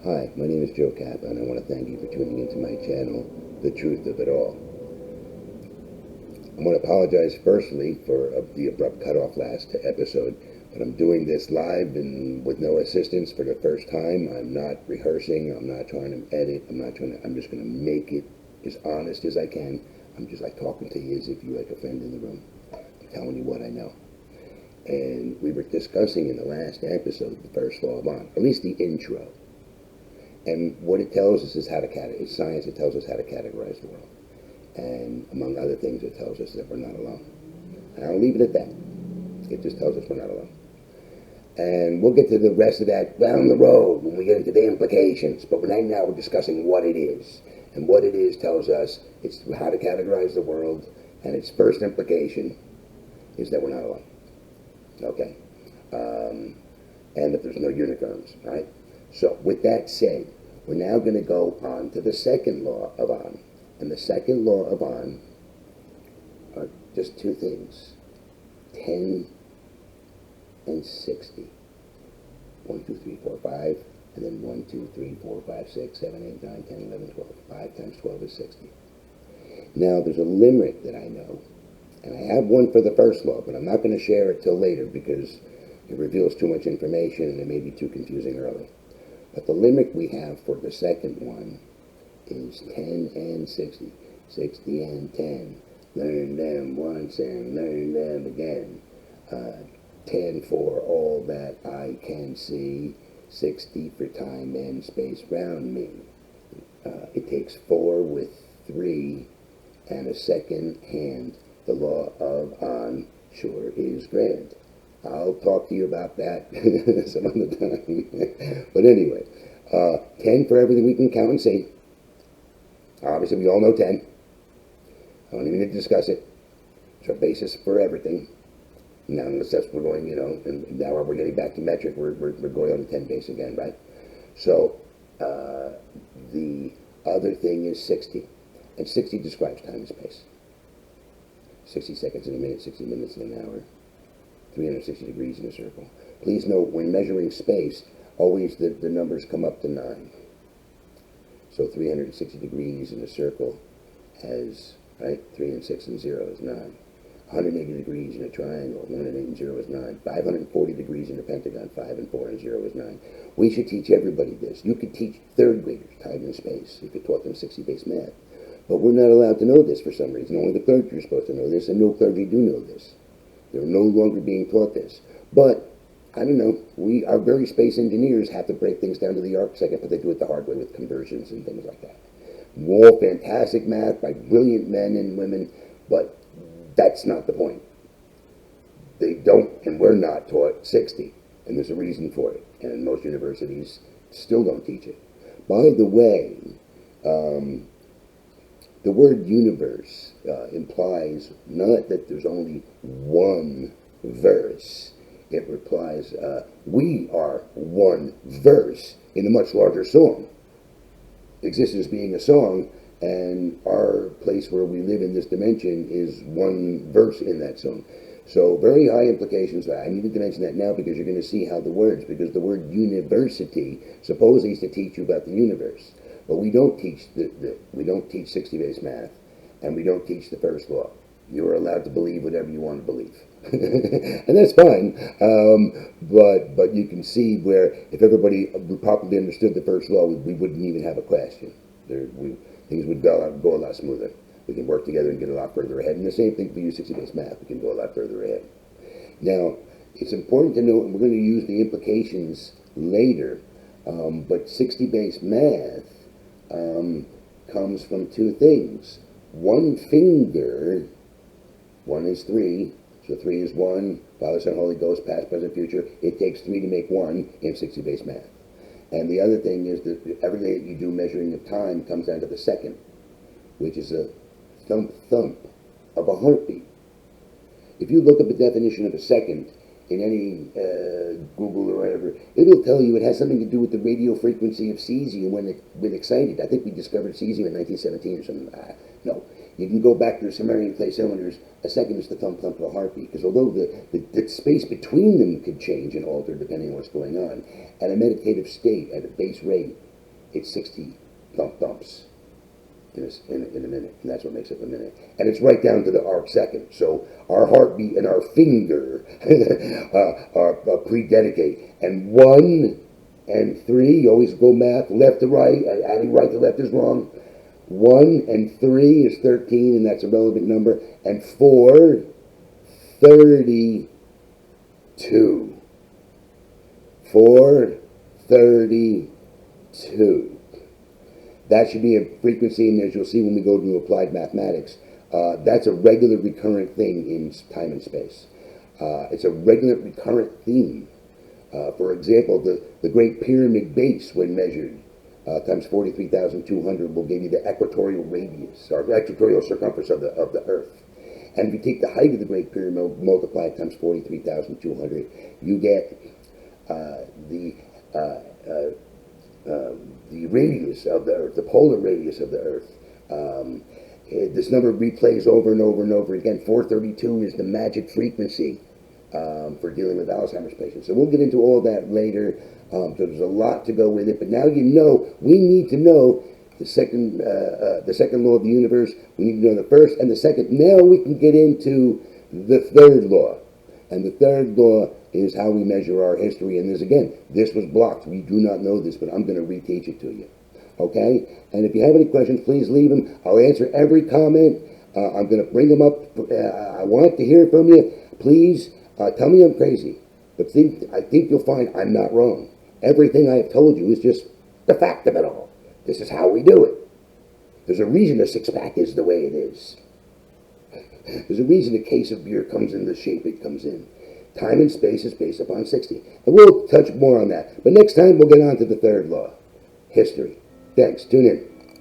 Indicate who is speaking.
Speaker 1: Hi, my name is Joe Kappa, and I want to thank you for tuning into my channel, The Truth of It All. I want to apologize firstly for the abrupt cutoff last episode, but I'm doing this live and with no assistance for the first time. I'm not rehearsing. I'm not trying to edit. I'm just going to make it as honest as I can. I'm just like talking to you as if you're like a friend in the room. I'm telling you what I know. And we were discussing in the last episode the first law of On, at least the intro. And what it tells us is how to it's science. It tells us how to categorize the world. And among other things, it tells us that we're not alone. And I'll leave it at that. It just tells us we're not alone. And we'll get to the rest of that down the road when we get into the implications. But right now we're discussing what it is. And what it is tells us it's how to categorize the world. And its first implication is that we're not alone. Okay? And that there's no unicorns, right? So with that said, we're now going to go on to the second law of On. And the second law of On are just two things, 10 and 60. 1, 2, 3, 4, 5, and then 1, 2, 3, 4, 5, 6, 7, 8, 9, 10, 11, 12. 5 times 12 is 60. Now, there's a limerick that I know, and I have one for the first law, but I'm not going to share it till later because it reveals too much information and it may be too confusing early. But the limerick we have for the second one is 10 and 60. 60 and 10. Learn them once and learn them again. 10 for all that I can see. 60 for time and space round me. It takes 4 with 3 and a second hand. The law of On sure is grand. I'll talk to you about that some other time. But anyway, 10 for everything we can count and see. Obviously, we all know 10. I don't even need to discuss it. It's our basis for everything. Now, unless that's we're going, and now we're getting back to metric, we're going on the 10 base again, right? So, the other thing is 60. And 60 describes time and space. 60 seconds in a minute, 60 minutes in an hour, 360 degrees in a circle. Please note, when measuring space, always the numbers come up to 9. So 360 degrees in a circle has, right, 3 and 6 and 0 is 9. 180 degrees in a triangle, 1 and 8 and 0 is 9. 540 degrees in a pentagon, 5 and 4 and 0 is 9. We should teach everybody this. You could teach third graders time and space if you taught them 60-base math. But we're not allowed to know this for some reason. Only the clergy are supposed to know this, and no clergy do know this. They're no longer being taught this. But I don't know, our very space engineers have to break things down to the arcsecond, but they do it the hard way with conversions and things like that. All fantastic math by brilliant men and women, but that's not the point. They don't, and we're not taught 60, and there's a reason for it. And most universities still don't teach it. By the way, the word universe implies not that there's only one verse. It implies we are one verse in a much larger song. Existence being a song, and our place where we live in this dimension is one verse in that song. So very high implications. I needed to mention that now because you're going to see how because the word university supposedly is to teach you about the universe. But we don't teach we don't teach 60-base math, and we don't teach the first law. You are allowed to believe whatever you want to believe. And that's fine, but you can see where if everybody properly understood the first law, we wouldn't even have a question. Things would go a lot smoother. We can work together and get a lot further ahead. And the same thing for you 60-base math. We can go a lot further ahead. Now, it's important to note, and we're going to use the implications later, but 60-base math comes from two things. One finger, 1 is 3, so 3 is 1, Father, Son, Holy Ghost, past, present, future. It takes 3 to make 1 in 60-base math. And the other thing is that everything that you do measuring of time comes down to the second, which is a thump of a heartbeat. If you look up a definition of a second in any Google or whatever, it'll tell you it has something to do with the radio frequency of cesium when excited. I think we discovered cesium in 1917 or something. No. You can go back to the Sumerian clay cylinders. A second is the thump of a heartbeat, because although the space between them could change and alter depending on what's going on, at a meditative state, at a base rate, it's 60 thumps in a minute, and that's what makes up a minute. And it's right down to the arc second. So our heartbeat and our finger are pre-dedicate. And 1 and 3, you always go math, left to right, adding right to left is wrong. 1 and 3 is 13, and that's a relevant number. And 4, 32. 4, 32. That should be a frequency, and as you'll see when we go to applied mathematics, that's a regular recurrent thing in time and space. It's a regular recurrent theme. For example, the Great Pyramid base, when measured, times 43,200 will give you the equatorial radius, or equatorial circumference of the Earth. And if you take the height of the Great Pyramid, multiply it times 43,200, you get the radius of the Earth, the polar radius of the Earth. This number replays over and over and over again. 432 is the magic frequency for dealing with Alzheimer's patients. So we'll get into all that later. So there's a lot to go with it. But now you know, we need to know the second law of the universe. We need to know the first and the second. Now we can get into the third law. And the third law is how we measure our history. And this was blocked. We do not know this, but I'm going to reteach it to you. Okay? And if you have any questions, please leave them. I'll answer every comment. I'm going to bring them up. I want to hear from you. Please tell me I'm crazy. But I think you'll find I'm not wrong. Everything I have told you is just the fact of it all. This is how we do it. There's a reason a six-pack is the way it is. There's a reason a case of beer comes in the shape it comes in. Time and space is based upon 60. And we'll touch more on that. But next time, we'll get on to the third law, history. Thanks. Tune in.